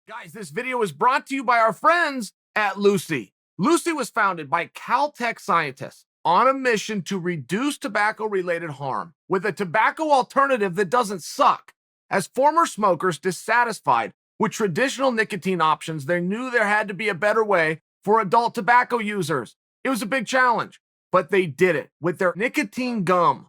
Guys, this video is brought to you by our friends at Lucy. Lucy was founded by Caltech scientists on a mission to reduce tobacco-related harm with a tobacco alternative that doesn't suck. As former smokers dissatisfied with traditional nicotine options, they knew there had to be a better way for adult tobacco users. It was a big challenge, but they did it with their nicotine gum.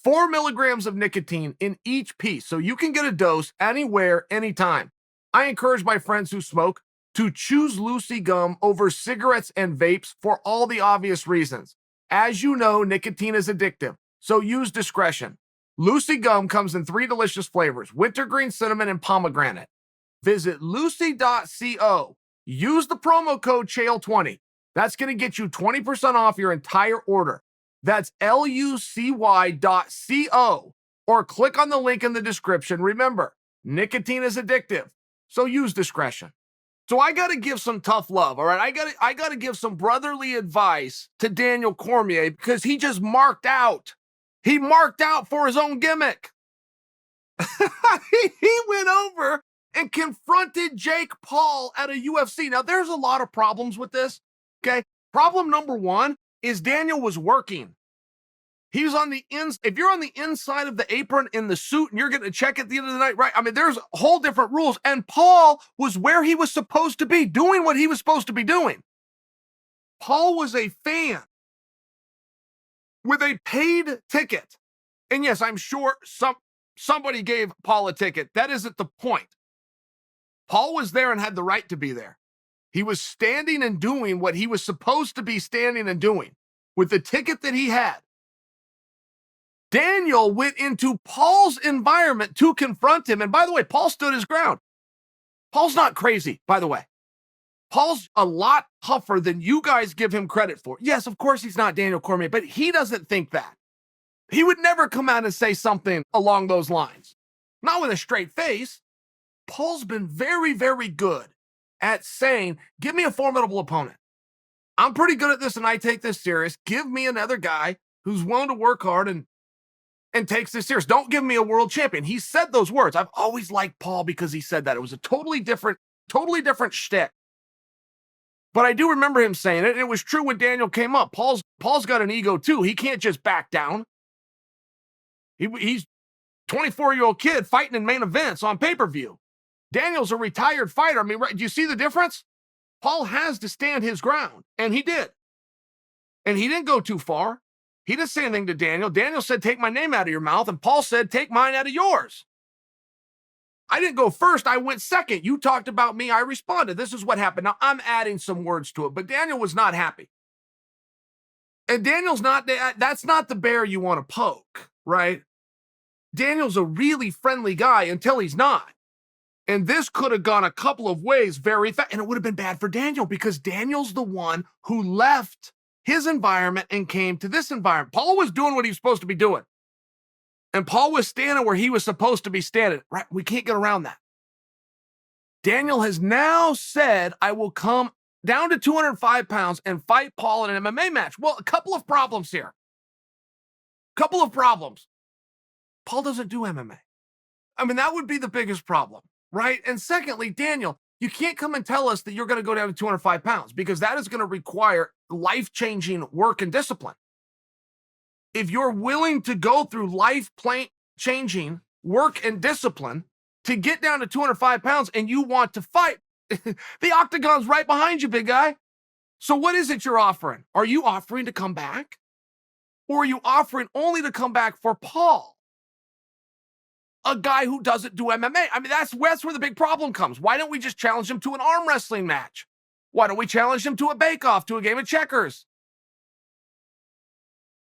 4 milligrams of nicotine in each piece, so you can get a dose anywhere, anytime. I encourage my friends who smoke to choose Lucy gum over cigarettes and vapes for all the obvious reasons. As you know, nicotine is addictive, so use discretion. Lucy gum comes in 3 delicious flavors: wintergreen, cinnamon, and pomegranate. Visit lucy.co. Use the promo code Chael20. That's going to get you 20% off your entire order. That's lucy.co. Or click on the link in the description. Remember, nicotine is addictive, so use discretion. So I got to give some tough love, all right? I got to give some brotherly advice to Daniel Cormier because he just marked out. He marked out for his own gimmick. He went over and confronted Jake Paul at a UFC. Now, there's a lot of problems with this, okay? Problem number one is Daniel was working. He was on the if you're on the inside of the apron in the suit and you're getting a check at the end of the night, right? I mean, there's whole different rules. And Paul was where he was supposed to be, doing what he was supposed to be doing. Paul was a fan with a paid ticket. And yes, I'm sure somebody gave Paul a ticket. That isn't the point. Paul was there and had the right to be there. He was standing and doing what he was supposed to be standing and doing with the ticket that he had. Daniel went into Paul's environment to confront him. And by the way, Paul stood his ground. Paul's not crazy, by the way. Paul's a lot tougher than you guys give him credit for. Yes, of course he's not Daniel Cormier, but he doesn't think that. He would never come out and say something along those lines. Not with a straight face. Paul's been very, very good at saying, give me a formidable opponent. I'm pretty good at this and I take this serious. Give me another guy who's willing to work hard and takes this serious. Don't give me a world champion. He said those words. I've always liked Paul because he said that. It was a totally different shtick. But I do remember him saying it, and it was true when Daniel came up. Paul's got an ego too. He can't just back down. He's a 24-year-old kid fighting in main events on pay-per-view. Daniel's a retired fighter. I mean, right, do you see the difference? Paul has to stand his ground, and he did. And he didn't go too far. He didn't say anything to Daniel. Daniel said, take my name out of your mouth. And Paul said, take mine out of yours. I didn't go first. I went second. You talked about me. I responded. This is what happened. Now, I'm adding some words to it, but Daniel was not happy. And Daniel's not, that's not the bear you want to poke, right? Daniel's a really friendly guy until he's not. And this could have gone a couple of ways very fast. And it would have been bad for Daniel because Daniel's the one who left his environment and came to this environment. Paul was doing what he was supposed to be doing. And Paul was standing where he was supposed to be standing. Right? We can't get around that. Daniel has now said, I will come down to 205 pounds and fight Paul in an MMA match. Well, a couple of problems here. Couple of problems. Paul doesn't do MMA. I mean, that would be the biggest problem, right? And secondly, Daniel, you can't come and tell us that you're going to go down to 205 pounds because that is going to require life-changing work and discipline. If you're willing to go through life-changing work and discipline to get down to 205 pounds and you want to fight, the octagon's right behind you, big guy. So what is it you're offering? Are you offering to come back? Or are you offering only to come back for Paul? A guy who doesn't do MMA. I mean, that's where the big problem comes. Why don't we just challenge him to an arm wrestling match? Why don't we challenge him to a bake-off, to a game of checkers?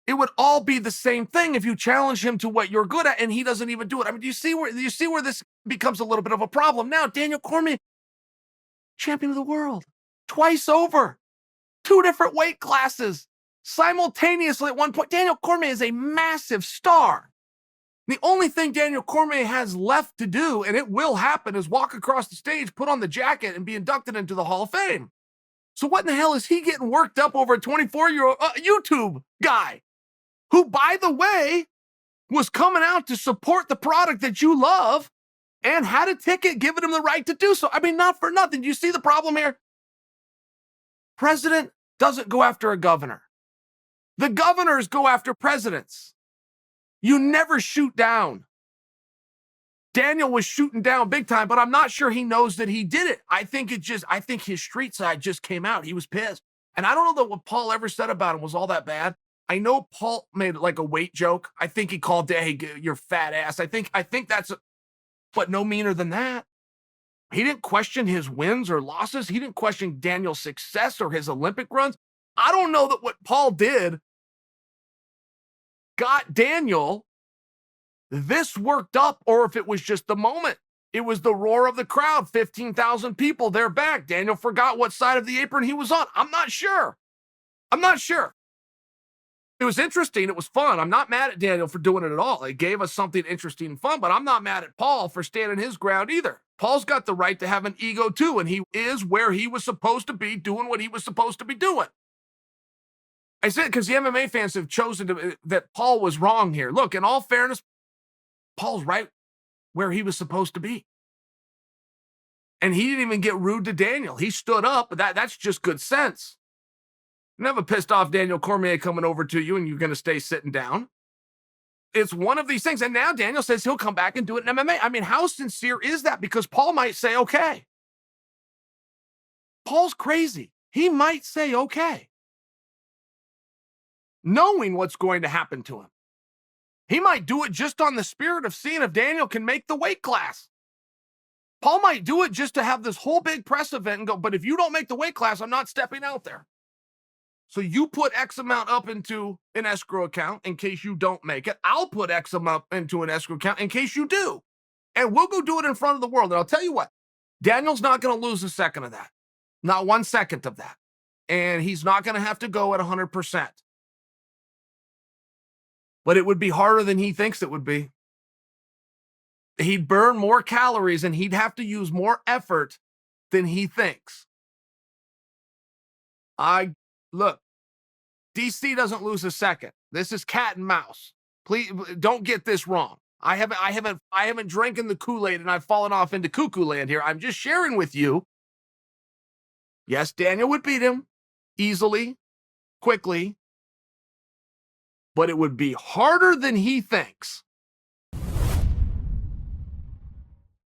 It would all be the same thing if you challenge him to what you're good at and he doesn't even do it. I mean, do you see where this becomes a little bit of a problem? Now, Daniel Cormier, champion of the world, twice over, 2 different weight classes, simultaneously at one point. Daniel Cormier is a massive star. The only thing Daniel Cormier has left to do, and it will happen, is walk across the stage, put on the jacket, and be inducted into the Hall of Fame. So what in the hell is he getting worked up over a 24-year-old YouTube guy who, by the way, was coming out to support the product that you love and had a ticket giving him the right to do so. I mean, not for nothing. Do you see the problem here? President doesn't go after a governor. The governors go after presidents. You never shoot down. Daniel was shooting down big time, but I'm not sure he knows that he did it. I think his street side just came out. He was pissed. And I don't know that what Paul ever said about him was all that bad. I know Paul made like a weight joke. I think he called, hey, your fat ass. I think but no meaner than that. He didn't question his wins or losses. He didn't question Daniel's success or his Olympic runs. I don't know that what Paul did got Daniel this worked up, or if it was just the moment. It was the roar of the crowd, 15,000 people, they're back. Daniel forgot what side of the apron he was on. I'm not sure. It was interesting. It was fun. I'm not mad at Daniel for doing it at all. It gave us something interesting and fun, but I'm not mad at Paul for standing his ground either. Paul's got the right to have an ego too, and he is where he was supposed to be, doing what he was supposed to be doing. I said because the MMA fans have chosen that Paul was wrong here. Look, in all fairness, Paul's right where he was supposed to be. And he didn't even get rude to Daniel. He stood up, but that's just good sense. You never pissed off Daniel Cormier coming over to you and you're going to stay sitting down. It's one of these things. And now Daniel says he'll come back and do it in MMA. I mean, how sincere is that? Because Paul might say, okay. Paul's crazy. He might say, okay. Knowing what's going to happen to him. He might do it just on the spirit of seeing if Daniel can make the weight class. Paul might do it just to have this whole big press event and go, but if you don't make the weight class, I'm not stepping out there. So you put X amount up into an escrow account in case you don't make it. I'll put X amount into an escrow account in case you do. And we'll go do it in front of the world. And I'll tell you what, Daniel's not going to lose a second of that. Not 1 second of that. And he's not going to have to go at 100%. But it would be harder than he thinks it would be. He'd burn more calories and he'd have to use more effort than he thinks. Look, DC doesn't lose a second. This is cat and mouse. Please don't get this wrong. I haven't drinking the Kool-Aid and I've fallen off into cuckoo land here. I'm just sharing with you. Yes, Daniel would beat him easily, quickly, but it would be harder than he thinks.